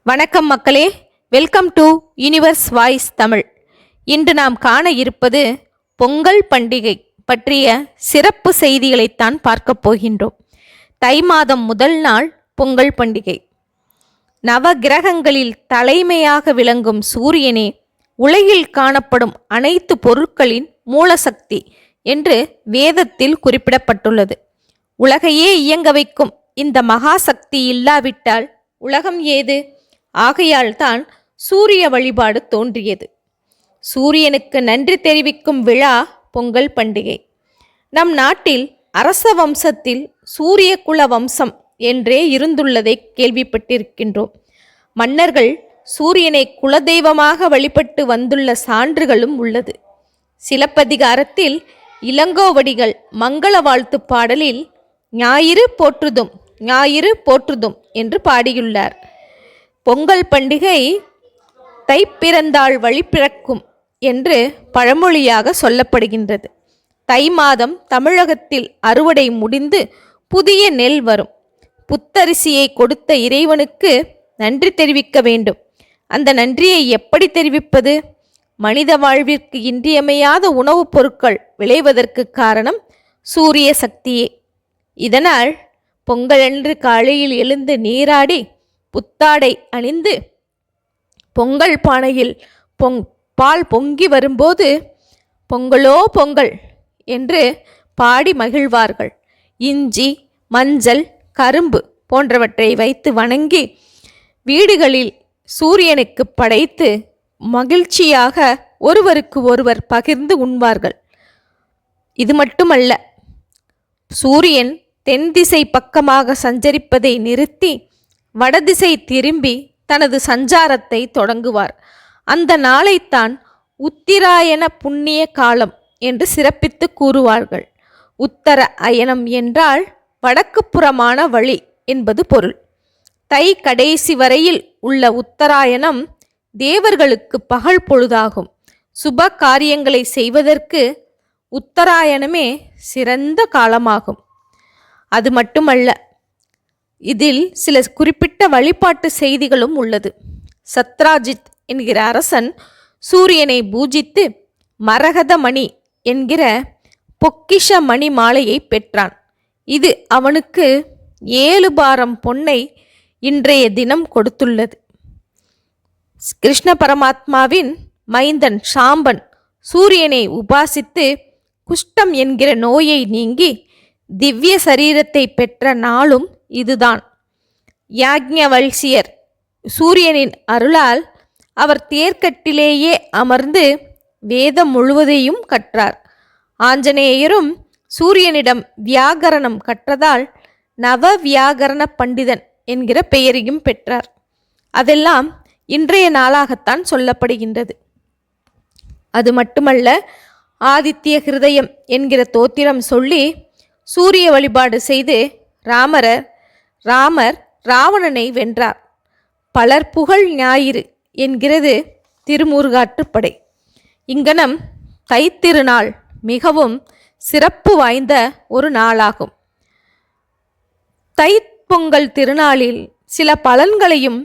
வணக்கம் மக்களே, welcome to universe voice Tamil. இன்று நாம் காண இருப்பது பொங்கல் பண்டிகை பற்றிய சிறப்பு செய்திகளைத்தான் பார்க்கப் போகின்றோம். தை மாதம் முதல் நாள் பொங்கல் பண்டிகை. நவ கிரகங்களில் தலைமையாக விளங்கும் சூரியனே உலகில் காணப்படும் அனைத்து பொருட்களின் மூலசக்தி என்று வேதத்தில் குறிப்பிடப்பட்டுள்ளது. உலகையே இயங்க வைக்கும் இந்த மகாசக்தி இல்லாவிட்டால் உலகம் ஏது? ஆகையால் தான் சூரிய வழிபாடு தோன்றியது. சூரியனுக்கு நன்றி தெரிவிக்கும் விழா பொங்கல் பண்டிகை. நம் நாட்டில் அரச வம்சத்தில் சூரிய குல வம்சம் என்றே இருந்துள்ளதை கேள்விப்பட்டிருக்கின்றோம். மன்னர்கள் சூரியனை குலதெய்வமாக வழிபட்டு வந்துள்ள சான்றுகளும் உள்ளது. சிலப்பதிகாரத்தில் இளங்கோவடிகள் மங்கள வாழ்த்து பாடலில் ஞாயிறு போற்றுதும் ஞாயிறு போற்றுதும் என்று பாடியுள்ளார். பொங்கல் பண்டிகை தைப்பிறந்தாள் வழி பிறக்கும் என்று பழமொழியாக சொல்லப்படுகின்றது. தை மாதம் தமிழகத்தில் அறுவடை முடிந்து புதிய நெல் வரும். புத்தரிசியை கொடுத்த இறைவனுக்கு நன்றி தெரிவிக்க வேண்டும். அந்த நன்றியை எப்படி தெரிவிப்பது? மனித வாழ்விற்கு இன்றியமையாத உணவுப் பொருட்கள் விளைவதற்கு காரணம் சூரிய சக்தியே. இதனால் பொங்கலன்று காலையில் எழுந்து நீராடி புத்தாடை அணிந்து பொங்கல் பானையில் பால் பொங்கி வரும்போது பொங்கலோ பொங்கல் என்று பாடி மகிழ்வார்கள். இஞ்சி, மஞ்சள், கரும்பு போன்றவற்றை வைத்து வணங்கி வீடுகளில் சூரியனுக்கு படைத்து மகிழ்ச்சியாக ஒருவருக்கு ஒருவர் பகிர்ந்து உண்பார்கள். இது மட்டுமல்ல, சூரியன் தென் திசை பக்கமாக சஞ்சரிப்பதை நிறுத்தி வடதிசை திரும்பி தனது சஞ்சாரத்தை தொடங்குவார். அந்த நாளைத்தான் உத்திராயண புண்ணிய காலம் என்று சிறப்பித்து கூறுவார்கள். உத்தர அயனம் என்றால் வடக்கு புறமான வழி என்பது பொருள். தை கடைசி வரையில் உள்ள உத்தராயணம் தேவர்களுக்கு பகல் பொழுதாகும். சுப காரியங்களை செய்வதற்கு உத்தராயணமே சிறந்த காலமாகும். அது மட்டுமல்ல, இதில் சில குறிப்பிட்ட வழிபாட்டு செய்திகளும் உள்ளது. சத்ராஜித் என்கிற அரசன் சூரியனை பூஜித்து மரகத மணி என்கிற பொக்கிஷ மணி மாலையை பெற்றான். இது அவனுக்கு 7 பாரம் பொன்னை இன்றைய தினம் கொடுத்துள்ளது. கிருஷ்ண பரமாத்மாவின் மைந்தன் சாம்பன் சூரியனை உபாசித்து குஷ்டம் என்கிற நோயை நீங்கி திவ்ய சரீரத்தை பெற்ற நாளும் இதுதான். யாக்ஞவல்சியர் சூரியனின் அருளால் அவர் தேர்க்கட்டிலேயே அமர்ந்து வேதம் முழுவதையும் கற்றார். ஆஞ்சநேயரும் சூரியனிடம் வியாகரணம் கற்றதால் நவ வியாகரண பண்டிதன் என்கிற பெயரையும் பெற்றார். அதெல்லாம் இன்றைய நாளாகத்தான் சொல்லப்படுகின்றது. அது மட்டுமல்ல, ஆதித்ய ஹிருதயம் என்கிற தோத்திரம் சொல்லி சூரிய வழிபாடு செய்து ராமர் ராவணனை வென்றார். பலர் புகழ் ஞாயிறு என்கிறது திருமுருகாற்றுப்படை. இங்கனம் தைத்திருநாள் மிகவும் சிறப்பு வாய்ந்த ஒரு நாளாகும். தைப்பொங்கல் திருநாளில் சில பலன்களையும்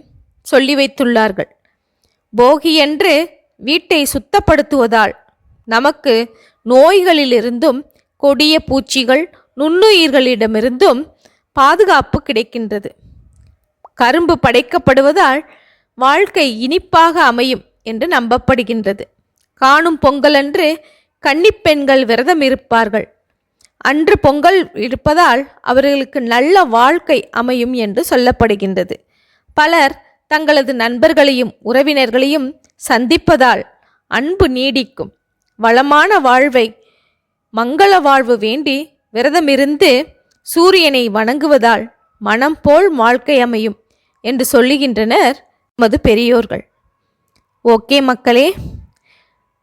சொல்லி வைத்துள்ளார்கள். போகியன்று வீட்டை சுத்தப்படுத்துவதால் நமக்கு நோய்களிலிருந்தும் கொடிய பூச்சிகள் நுண்ணுயிர்களிடமிருந்தும் பாதுகாப்பு கிடைக்கின்றது. கரும்பு படைக்கப்படுவதால் வாழ்க்கை இனிப்பாக அமையும் என்று நம்பப்படுகின்றது. காணும் பொங்கலன்று கன்னிப்பெண்கள் விரதம் இருப்பார்கள். அன்று பொங்கல் இருப்பதால் அவர்களுக்கு நல்ல வாழ்க்கை அமையும் என்று சொல்லப்படுகின்றது. பலர் தங்களது நண்பர்களையும் உறவினர்களையும் சந்திப்பதால் அன்பு நீடிக்கும். வளமான வாழ்வை மங்கள வாழ்வு வேண்டி விரதமிருந்து சூரியனை வணங்குவதால் மனம் போல் வாழ்க்கை அமையும் என்று சொல்லுகின்றனர் நமது பெரியோர்கள். ஓகே மக்களே,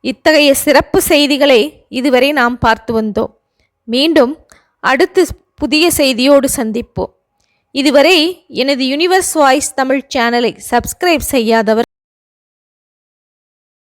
இத்தகைய சிறப்பு செய்திகளை இதுவரை நாம் பார்த்து வந்தோம். மீண்டும் அடுத்து புதிய செய்தியோடு சந்திப்போம். இதுவரை எனது யூனிவர்ஸ் வாய்ஸ் தமிழ் சேனலை சப்ஸ்கிரைப் செய்யாதவர்